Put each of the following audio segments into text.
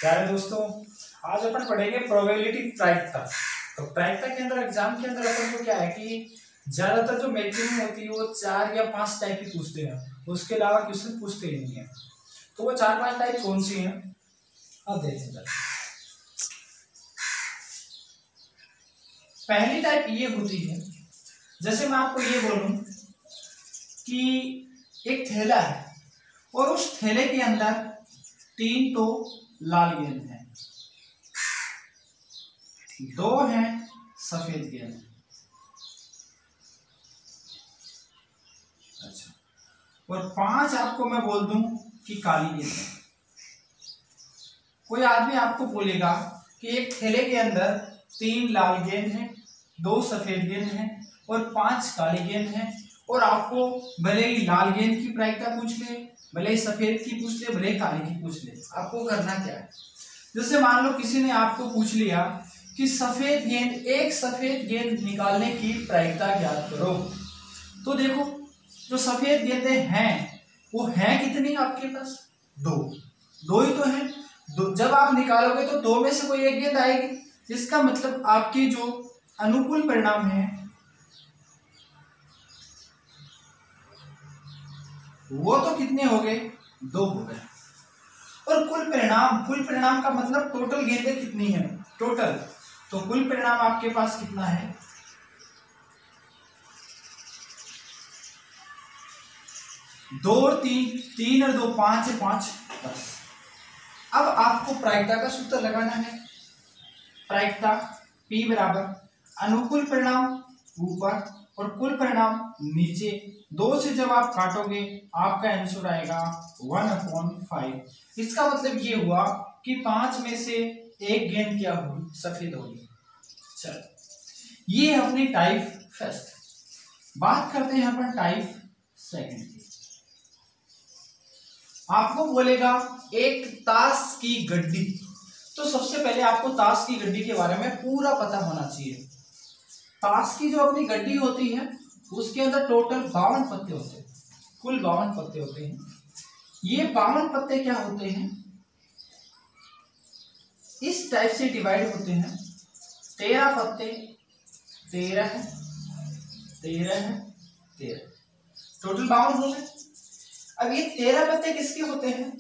प्यारे दोस्तों, आज अपन पढ़ेंगे प्रोबेबिलिटी प्रायिकता। तो प्रायिकता के अंदर एग्जाम के अंदर अपन को क्या है कि ज्यादातर जो मैक्सिमम होती है वो 4 या 5 टाइप की पूछते हैं, उसके अलावा क्वेश्चन पूछते ही नहीं है। तो वो 4-5 टाइप कौन सी हैं, अब देखें जरा। पहली टाइप ये होती है, जैसे मैं आपको ये बोलूं कि एक थैला है और उस थैले के अंदर 3 तो लाल गेंद है, 2 हैं सफेद गेंद। अच्छा, और 5 आपको मैं बोल दूं कि काली गेंद है। कोई आदमी आपको बोलेगा कि एक थैले के अंदर 3 लाल गेंद हैं, 2 सफेद गेंद हैं और 5 काली गेंद हैं, और आपको भले ही लाल गेंद की प्रायिकता पूछ ले, भले ही सफेद की पूछ ले, भले ही काली की पूछ ले, आपको करना क्या है। जैसे मान लो किसी ने आपको पूछ लिया कि सफेद गेंद, एक सफेद गेंद निकालने की प्रायिकता ज्ञात करो। तो देखो, जो सफेद गेंदें हैं वो हैं कितनी आपके पास? 2 ही तो हैं। जब आप निकालोगे तो 2 में से कोई एक गेंद आएगी। इसका मतलब आपके जो अनुकूल परिणाम है वो तो कितने हो गए? 2 हो गए। और कुल परिणाम का मतलब टोटल गेंदें कितनी है टोटल। तो कुल परिणाम आपके पास कितना है? 2 और 3 और 2 5 है, 5 10। अब आपको प्रायिकता का सूत्र लगाना है। प्रायिकता P बराबर अनुकूल परिणाम ऊपर और कुल परिणाम नीचे। 2 से जब आप काटोगे आपका आंसर आएगा 1/5। इसका मतलब ये हुआ कि 5 में से एक गेंद क्या हुई? सफेद होगी। चलो, ये अपनी टाइप फर्स्ट। बात करते हैं अपन टाइप सेकंड की। आपको बोलेगा एक ताश की गड्डी। तो सबसे पहले आपको ताश की गड्डी के बारे में पूरा पता होना चाहिए। ताश की जो अपनी गड्डी होती है उसके अंदर टोटल 52 पत्ते होते हैं, कुल 52 पत्ते होते हैं। ये 52 पत्ते क्या होते हैं? इस टाइप से डिवाइड होते हैं। 13 पत्ते, 13 है, 13 है, 13, टोटल 52 हो गए। अब ये 13 पत्ते किसके होते हैं?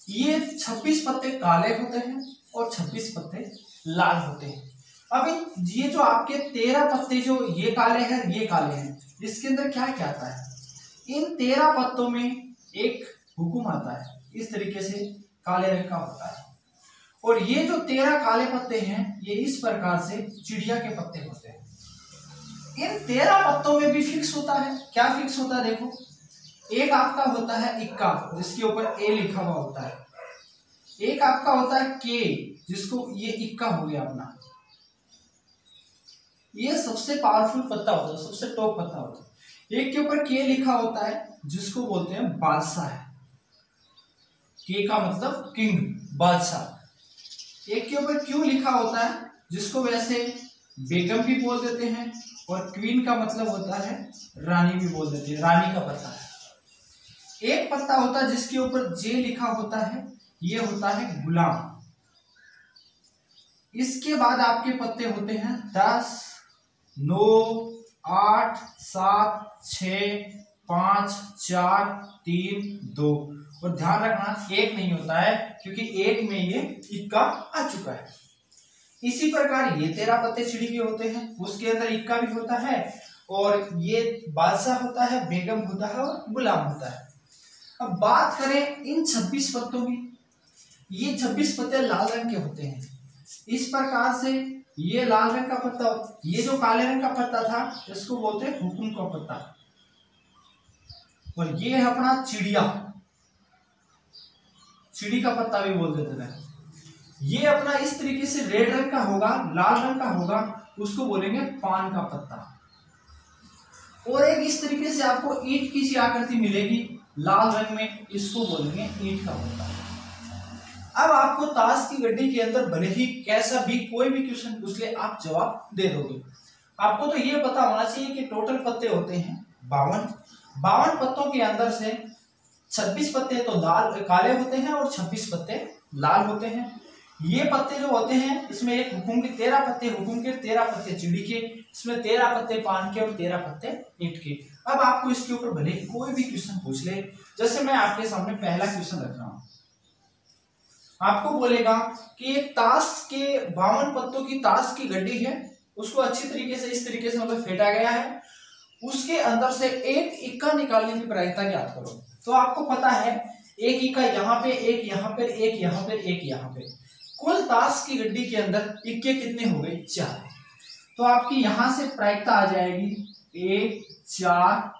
ये 26 पत्ते काले होते हैं और 26 पत्ते लाल होते हैं। अब ये जो आपके 13 पत्ते, जो ये काले हैं, ये काले हैं, इसके अंदर क्या क्या आता है? इन 13 पत्तों में एक हुक्म आता है, इस तरीके से काले रंग का होता है। और ये जो 13 काले पत्ते हैं ये इस प्रकार से चिड़िया के पत्ते होते हैं। इन 13 पत्तों में भी फिक्स होता है। क्या फिक्स होता है? देखो, एक आपका होता है इक्का, जिसके ऊपर ए लिखा हुआ होता है। एक आपका होता है के, जिसको ये इक्का हो गया अपना। ये सबसे पावरफुल पत्ता होता है, सबसे टॉप पत्ता होता है। एक के ऊपर के लिखा होता है जिसको बोलते हैं बादशाह है। के का मतलब किंग, बादशाह। एक के ऊपर क्यू लिखा होता है जिसको वैसे बेगम भी बोल देते हैं, और क्वीन का मतलब होता है रानी भी बोल देते हैं, रानी का पत्ता है। एक पत्ता होता है जिसके ऊपर जे लिखा होता है, ये होता है गुलाम। इसके बाद आपके पत्ते होते हैं 10, 9, 8, 7, 6, 5, 4, 3, 2। और ध्यान रखना, एक नहीं होता है क्योंकि एक में ये इक्का आ चुका है। इसी प्रकार ये 13 पत्ते चिड़ी के होते हैं, उसके अंदर इक्का भी होता है, और ये बादशाह होता है, बेगम होता है और गुलाम होता है। अब बात करें इन 26 पत्तों की। ये 26 पत्ते लाल रंग के होते हैं। इस प्रकार से ये लाल रंग का पत्ता, ये जो काले रंग का पत्ता था इसको बोलते हैं हुकुम का पत्ता, और ये है अपना चिड़िया, चिड़ी का पत्ता भी बोल देते हैं। ये अपना इस तरीके से रेड रंग का होगा, लाल रंग का होगा, उसको बोलेंगे पान का पत्ता। और एक इस तरीके से आपको ईंट की सी आकृति मिलेगी लाल रंग में, इसको बोलेंगे ईंट का पत्ता। अब आपको ताश की गड्डी के अंदर भले ही कैसा भी कोई भी क्वेश्चन पूछ ले, आप जवाब दे दोगे। आपको तो ये पता होना चाहिए कि टोटल पत्ते होते हैं 52। 52 पत्तों के अंदर से 26 पत्ते तो लाल काले होते हैं और 26 पत्ते लाल होते हैं। ये पत्ते जो होते हैं इसमें एक हुकुम के 13 पत्ते, हुकुम के 13 पत्ते चिड़ी के, इसमें 13 पत्ते पान के और 13 पत्ते ईंट के। अब आपको इसके ऊपर भले कोई भी क्वेश्चन पूछ ले, जैसे मैं आपके सामने पहला क्वेश्चन रख रहा हूं, आपको बोलेगा कि एक ताश के 52 पत्तों की ताश की गड्डी है, उसको अच्छी तरीके से इस तरीके से मतलब फेंटा गया है, उसके अंदर से एक इक्का निकालने की प्रायिकता ज्ञात करो। तो आपको पता है एक इक्का यहाँ पे, एक यहाँ पे, एक यहाँ पे, एक यहाँ पे, कुल ताश की गड्डी के अंदर इक्के कितने हो गए? 4। तो आपकी यहां से प्रायिकता आ जाएगी 1 4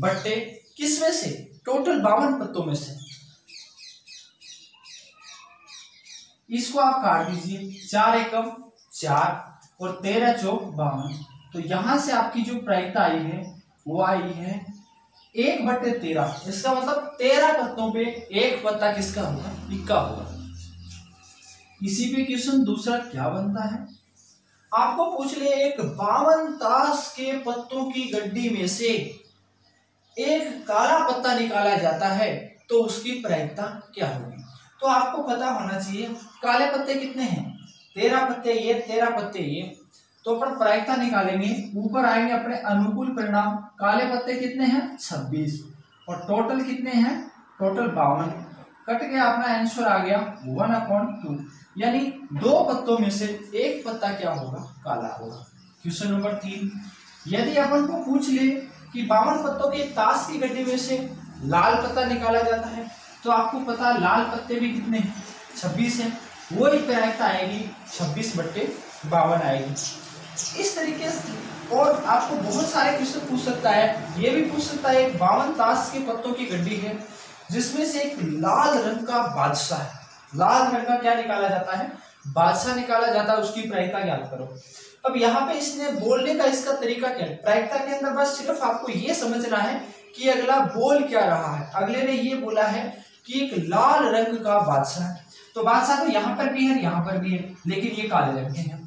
बट्टे किसमें से? टोटल 52 पत्तों में से। इसको आप काट दीजिए, 4 एकम 4 और 13 चौक 52। तो यहां से आपकी जो प्रायिकता आई है वो आई है 1/13। इसका मतलब 13 पत्तों पे एक पत्ता किसका होगा? इक्का होगा। इसी पे क्वेश्चन दूसरा क्या बनता है, आपको पूछ ले एक 52 ताश के पत्तों की गड्डी में से एक काला पत्ता निकाला जाता है तो उसकी प्रायिकता क्या होगी? तो आपको पता होना चाहिए काले पत्ते कितने हैं? 13 पत्ते ये, 13 पत्ते ये। तो अपन प्रायिकता निकालेंगे, ऊपर आएंगे अपने अनुकूल परिणाम। काले पत्ते कितने हैं? 26 और टोटल कितने हैं? टोटल 52। कट गया, अपना आंसर आ गया 1/2, यानी 2 पत्तों में से एक पत्ता क्या होगा? काला होगा। क्वेश्चन नंबर 3, यदि अपन को पूछ ले कि 52 पत्तों के ताश की गड्डी में से लाल पत्ता निकाला जाता है, तो आपको पता लाल पत्ते भी कितने हैं? 26 है। वो ही प्रायिकता आएगी 26/52 आएगी। इस तरीके से और आपको बहुत सारे क्वेश्चन पूछ सकता है। ये भी पूछ सकता है एक 52 ताश के पत्तों की गड्डी है जिसमें से एक लाल रंग का बादशाह है। लाल रंग का क्या निकाला जाता है? बादशाह निकाला जाता है, उसकी प्रायिकता ज्ञात करो। अब यहाँ पे इसने बोलने का इसका तरीका क्या है? प्रायिकता के अंदर बस सिर्फ आपको ये समझना है कि अगला बोल क्या रहा है। अगले ने ये बोला है कि एक लाल रंग का बादशाह है, तो बादशाह तो यहाँ पर भी है, यहाँ पर भी है, लेकिन ये काले रंग के हैं।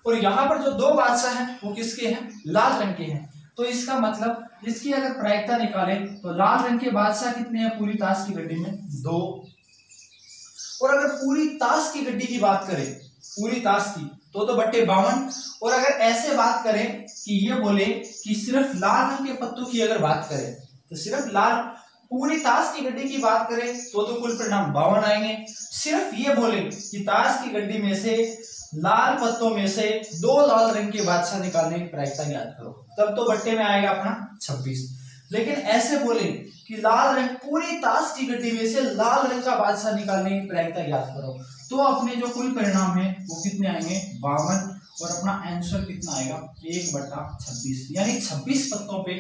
और यहाँ पर जो 2 बादशाह हैं वो किसके हैं? लाल रंग के हैं। तो इसका मतलब इसकी अगर प्रायिकता निकालें तो लाल रंग के बादशाह कितने हैं पूरी ताश की गड्डी में? 2। और अगर पूरी ताश की गड्डी की बात करें, पूरी ताश की, तो बट्टे 52। और अगर ऐसे बात करें कि ये बोले कि सिर्फ लाल रंग के पत्तों की अगर बात करें, तो सिर्फ लाल पूरी ताश की गड्डी की बात करें तो कुल परिणाम 52 आएंगे। सिर्फ ये बोले कि ताश की गड्डी में से लाल पत्तों में से 2 लाल रंग के बादशाह निकालने की प्रायिकता ज्ञात करो, तब तो बट्टे में आएगा अपना 26। लेकिन ऐसे बोले कि लाल रंग पूरी ताश की गड्डी में से लाल रंग का बादशाह निकालने की प्रायिकता ज्ञात करो, तो अपने जो कुल परिणाम है वो कितने आएंगे? 52। और अपना आंसर कितना आएगा? 1/26, यानी 26 पत्तों पे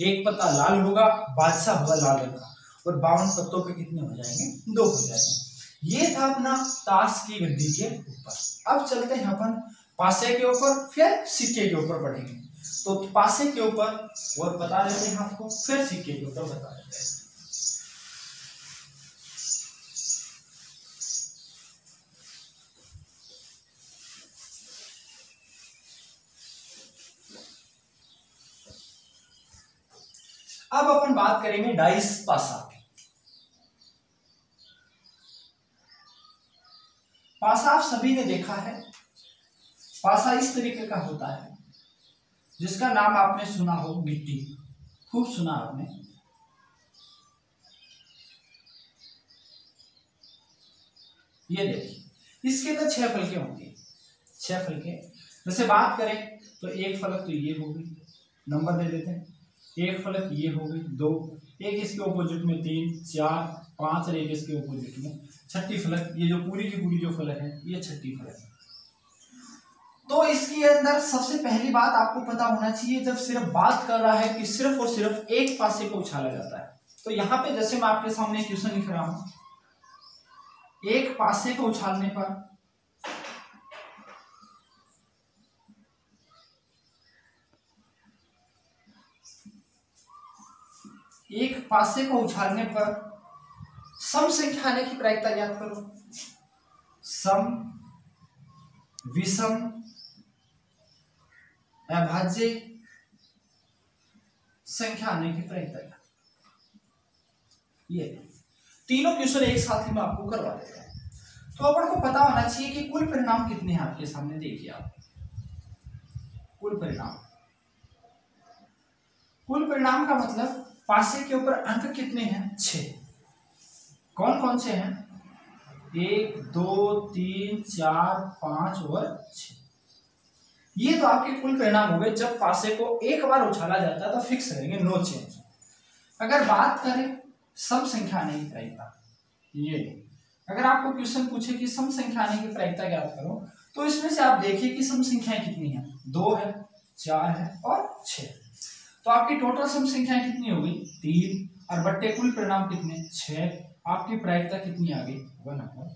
एक पत्ता लाल होगा, बादशाह होगा लाल रंग का, और 52 पत्तों पे कितने हो जाएंगे? 2 हो जाएंगे। ये था अपना ताश की गड्डी के ऊपर। अब चलते हैं अपन पासे के ऊपर, फिर सिक्के के ऊपर पढ़ेंगे। तो पासे के ऊपर और बता देते हैं आपको, फिर सिक्के के ऊपर बता देते हैं। अब अपन बात करेंगे डाइस पासा। पासा आप सभी ने देखा है। पासा इस तरीके का होता है जिसका नाम आपने सुना हो गिट्टी, खूब सुना आपने। ये देखिए, इसके अंदर 6 फलके होंगे, 6 फलके। जैसे बात करें तो एक फलक तो ये हो गई, नंबर दे देते हैं। एक फलक ये हो गई 2, एक इसके ऑपोजिट में 3 4 5 और एक इसके ऑपोजिट में छठी फलक। ये जो पूरी की पूरी जो फलक है ये छठी फलक है। तो इसके अंदर सबसे पहली बात आपको पता होना चाहिए, जब सिर्फ बात कर रहा है कि सिर्फ और सिर्फ एक पासे को उछाला जाता है, तो यहाँ पे जैसे मैं आपके सामने क्वेश्चन लिख रहा हूं, एक पासे को उछालने पर सम संख्या आने की प्रायिकता याद करो। सम, विषम, अभाज्य संख्या आने की प्रायिकता। ये तीनों क्वेश्चन एक साथ ही मैं आपको करवा देता हूं। तो अपन को पता होना चाहिए कि कुल परिणाम कितने हैं आपके सामने। देखिए आप कुल परिणाम का मतलब पासे के ऊपर अंक कितने हैं, 6। कौन कौन से हैं, 1 2 3 4 5 और 6। ये तो आपके कुल परिणाम हो गए। जब पासे को एक बार उछाला जाता है तो फिक्स रहेंगे, नो चेंज। अगर बात करें सम संख्या आने की प्रायिकता, ये अगर आपको क्वेश्चन पूछे कि सम संख्या आने की प्रायिकता ज्ञात करो, तो इसमें से आप देखिए कि सम संख्याएं कितनी है, 2 है, 4 है और 6। तो आपकी टोटल सम संख्याएं कितनी हो गई, 3, और बट्टे कुल परिणाम कितने, 6। आपकी प्रायिकता कितनी आ गई, 1/2।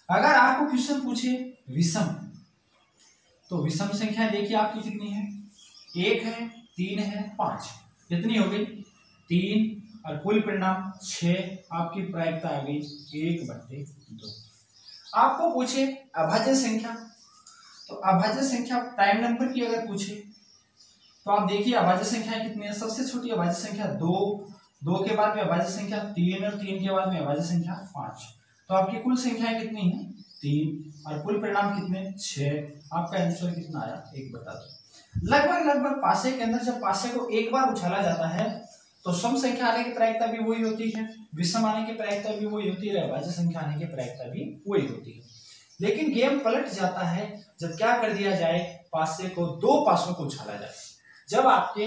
अगर आपको क्वेश्चन पूछे विषम, तो विषम संख्या देखिए आपकी कितनी है, 1 है, 3 है, 5। कितनी हो गई, 3, और कुल परिणाम 6। आपकी प्रायिकता आ गई 1/2। आपको पूछे अभाज्य संख्या, तो अभाज्य संख्या प्राइम नंबर की अगर पूछे तो आप देखिए अभाज्य संख्या कितनी है। सबसे छोटी अभाज्य संख्या 2, 2 के बाद में अभाज्य संख्या 3 और 3 के बाद में अभाज्य संख्या 5। तो आपकी कुल संख्याएं कितनी है, 3, और कुल परिणाम कितने, 6। आपका आंसर कितना आया, 1/2। लगभग पासे के अंदर जब पासे को एक बार उछाला जाता है तो सम संख्या आने की प्रायिकता भी वही होती है, विषम आने की प्रायिकता भी वही होती है, अभाज्य संख्या आने की प्रायिकता भी वही होती है। लेकिन गेम पलट जाता है जब क्या कर दिया जाए, पासे को 2 पासों को उछाला जाए। जब आपके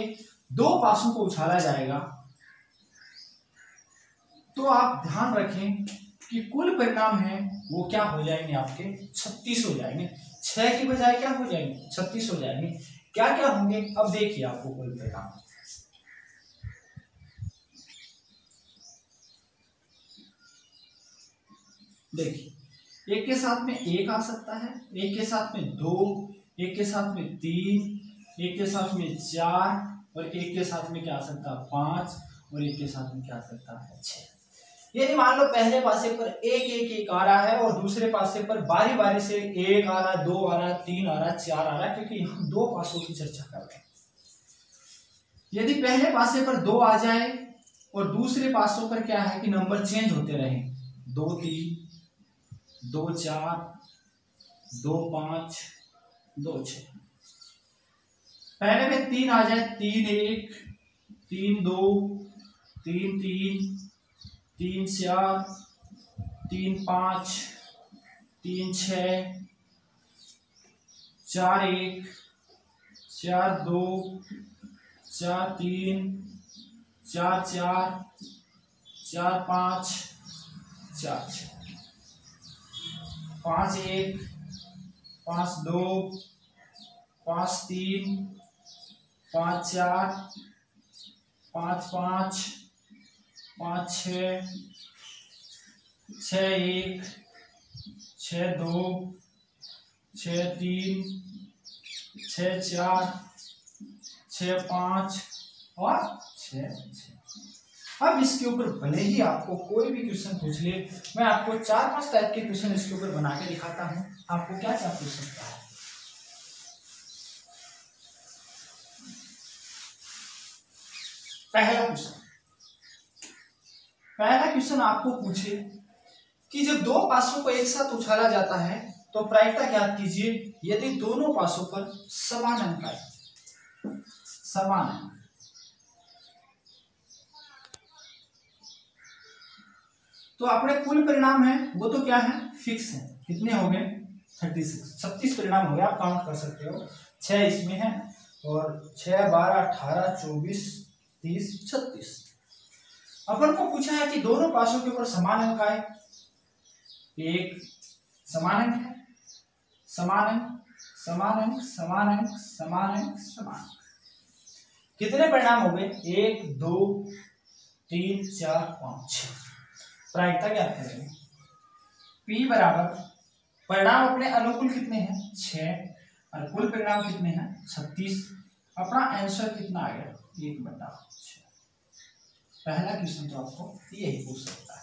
2 पासों को उछाला जाएगा तो आप ध्यान रखें कि कुल परिणाम है वो क्या हो जाएंगे, आपके 36 हो जाएंगे। 6 की बजाय क्या हो जाएंगे, 36 हो जाएंगे। क्या क्या होंगे, अब देखिए आपको कुल परिणाम। देखिए एक के साथ में 1 आ सकता है, एक के साथ में 2, एक के साथ में 3, एक के साथ में 4, और एक के साथ में क्या आ सकता है, 5, और एक के साथ में क्या आ सकता है, 6। यदि मान लो पहले पासे पर 1 1 1 आ रहा है और दूसरे पासे पर बारी बारी से 1 आ रहा है, 2 आ रहा है, 3 आ रहा है, 4 आ रहा है, क्योंकि हम 2 पासों की चर्चा कर रहे हैं। यदि पहले पासे पर 2 आ जाए और दूसरे पासों पर क्या है कि नंबर चेंज होते रहे, 2 3, 2 4, 2 5, 2 6। पहले में 3 आ जाए, 3 1, 3 2, 3 3, 3 4, 3 5, 3 6, 4 1, 4 2, 4 3, 4 4, 4 5, 4 6, 5 1, 5 2, 5 3, 5 4, 5 5, 5 6, 6 1, 6 2, 6 3, 6 4, 6 5 और 6 6। अब इसके ऊपर भले ही आपको कोई भी क्वेश्चन पूछ ले, मैं आपको 4-5 टाइप के क्वेश्चन इसके ऊपर बना के दिखाता हूं, आपको क्या क्या पूछ सकता है। पहला क्वेश्चन आपको पूछे कि जब 2 पासों को एक साथ उछाला जाता है तो प्रायिकता ज्ञात कीजिए यदि दोनों पासों पर समान अंक आए। समान अंक, तो अपने कुल परिणाम है वो तो क्या है, फिक्स है। कितने हो गए, 36 परिणाम हो गए, आप काउंट कर सकते हो। 6 इसमें है और 6 12 18 24 30 36। अपन को पूछा है कि दोनों पासों के ऊपर समान अंक आए। एक समान अंक है, समान अंक, समान अंक, समान अंक, समान अंक, समान। कितने परिणाम हो गए, 1 2 3 4 5 6। प्रायिकता ज्ञात करेंगे। P बराबर परिणाम अपने अनुकूल कितने हैं, 6, और कुल परिणाम कितने हैं, 36। अपना आंसर कितना आ गया, 1/6। पहला क्वेश्चन तो आपको यही पूछ सकता है।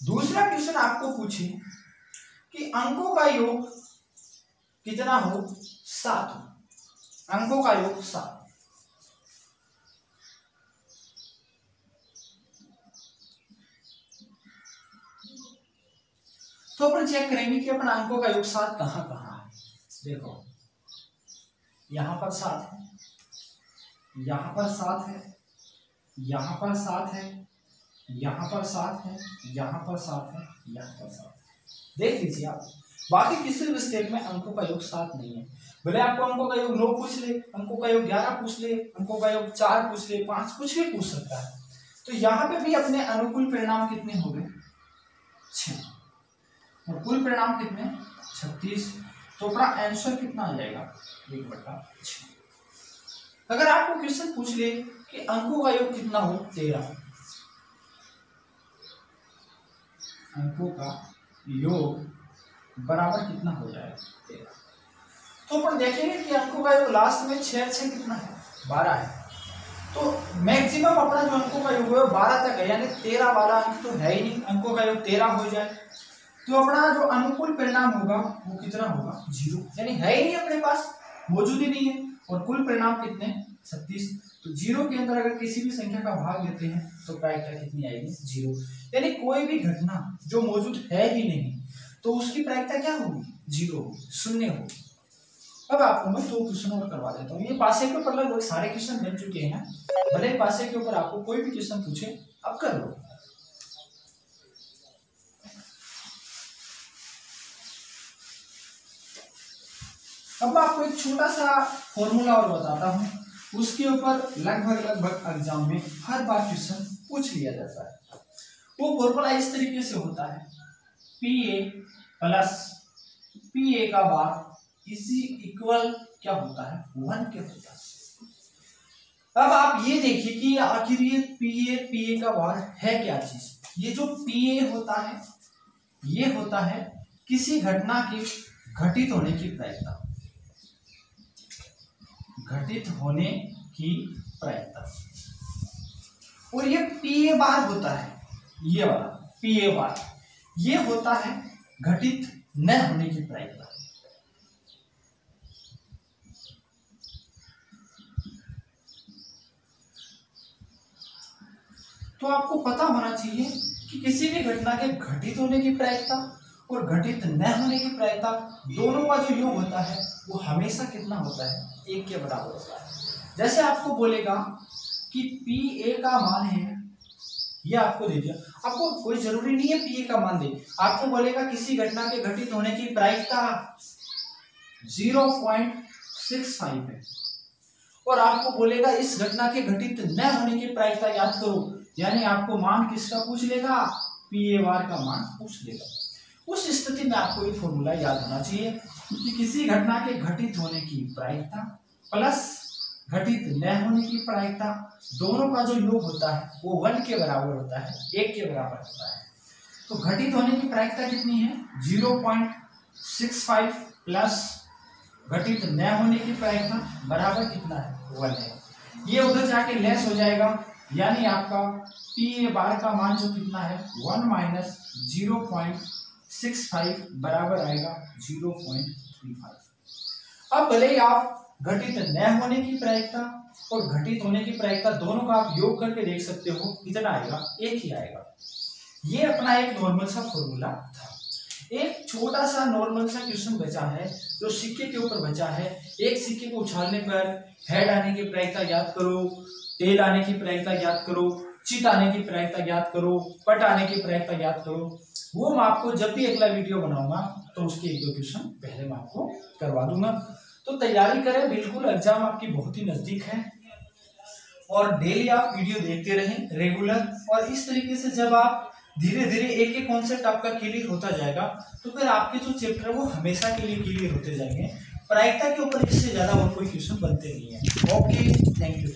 दूसरा क्वेश्चन आपको पूछे कि अंकों का योग कितना हो, 7 हो। अंकों का योग 7। तो अपन चेक करेंगे कि अपना अंकों का योग 7 कहाँ कहाँ है। देखो यहाँ पर 7 है, यहाँ पर 7 है, यहाँ पर 7 है, यहाँ पर 7 है, यहाँ पर 7 है, यहाँ पर 7 है। देख लीजिए आप, बाकी किसी भी स्टेप में अंकों का योग 7 नहीं है। भले आपको अंकों का योग 9 पूछ ले, अंकों का योग 11 पूछ ले, अंकों का योग 4 पूछ ले, 5 कुछ भी पूछ सकता है। तो यहाँ पे भी अपने अनुकूल परिणाम कितने हो गए 6 और कुल परिणाम कितने 36। तो अपना आंसर कितना आ जाएगा 1/6। अगर आपको क्वेश्चन पूछ ले कि अंकों का योग कितना हो 13, अंकों का योग बराबर कितना हो जाएगा 13, तो अपन देखेंगे कि अंकों का योग लास्ट में 6 कितना है 12 है। तो मैक्सिमम अपना जो अंकों का योग है 12 तक है, यानी 13 वाला अंक तो है ही नहीं, अंकों का योग 13 हो जाए तो अपना जो अनुकूल परिणाम होगा वो कितना होगा 0, यानी है ही नहीं अपने पास, मौजूद ही नहीं है। और कुल परिणाम कितने 36। तो 0 के अंदर अगर किसी भी संख्या का भाग लेते हैं तो प्रायिकता कितनी आएगी 0, यानी कोई भी घटना जो मौजूद है ही नहीं तो उसकी प्रायिकता क्या होगी 0 होगी, 0 होगी। अब आपको मैं 2 क्वेश्चन और करवा देता हूँ। ये पासे के ऊपर लगभग सारे क्वेश्चन बन चुके हैं, भले पासे के ऊपर आपको कोई भी क्वेश्चन पूछे अब कर लो। अब मैं आपको एक छोटा सा फॉर्मूला और बताता हूँ, उसके ऊपर लगभग एग्जाम में हर बार क्वेश्चन पूछ लिया जाता है। वो फॉर्मूला इस तरीके से होता है, PA प्लस PA का बार इसी इक्वल क्या होता है 1 के होता है। अब आप ये देखिए कि आखिर ये PA का बार है क्या चीज। ये जो PA होता है ये होता है किसी घटना के घटित होने की प्रायिकता, घटित होने की प्रायिकता। और ये PA बार होता है, ये वाला PA बार ये होता है घटित न होने की प्रायिकता। तो आपको पता होना चाहिए कि किसी भी घटना के घटित होने की प्रायिकता और घटित न होने की प्रायिकता दोनों का जो योग होता है वो हमेशा कितना होता है 1 के बराबर होता है। जैसे आपको बोलेगा कि PA का मान है, ये आपको दे दिया, आपको कोई जरूरी नहीं है PA का मान दे, आपको बोलेगा किसी घटना के घटित होने की प्रायिकता 0.65 है और आपको बोलेगा इस घटना के घटित न होने की प्रायिकता याद करो, यानी आपको मान किसका पूछ लेगा PA बार का मान पूछ लेगा। उस स्थिति में आपको ये फॉर्मूला याद होना चाहिए कि किसी घटना के घटित होने की प्रायिकता प्लस घटित न होने की प्रायिकता दोनों का जो योग होता है वो 1 के बराबर होता है, 1 के बराबर होता है। तो घटित होने की प्रायिकता कितनी है 0.65 प्लस घटित न होने की प्रायिकता बराबर कितना है 1 है। ये उधर जाके लेस हो जाएगा, यानी आपका PA बार का मान जो कितना है 1 माइनस 0.65 बराबर आएगा 0.35। अब भले ही आप घटित न होने की प्रायिकता और घटित होने की प्रायिकता दोनों का आप योग करके देख सकते हो, कितना आएगा 1 ही आएगा। ये अपना एक नॉर्मल सा फॉर्मूला था। एक छोटा सा नॉर्मल सा क्वेश्चन बचा है जो सिक्के के ऊपर बचा है। एक सिक्के को उछालने पर हेड आने की प्रायिकता याद करो, टेल आने की प्रायिकता याद करो, चित आने की प्रायिकता याद करो, पट आने की प्रायिकता याद करो। वो मैं आपको जब भी अगला वीडियो बनाऊंगा तो उसके 1-2 क्वेश्चन पहले मैं आपको करवा दूंगा। तो तैयारी करें, बिल्कुल एग्जाम आपकी बहुत ही नजदीक है और डेली आप वीडियो देखते रहें रेगुलर। और इस तरीके से जब आप धीरे धीरे एक एक कॉन्सेप्ट आपका क्लियर होता जाएगा तो फिर आपके जो चैप्टर वो हमेशा के लिए क्लियर होते जाएंगे। प्रायिकता के ऊपर इससे ज्यादा और कोई क्वेश्चन बनते नहीं है। Okay, thank you.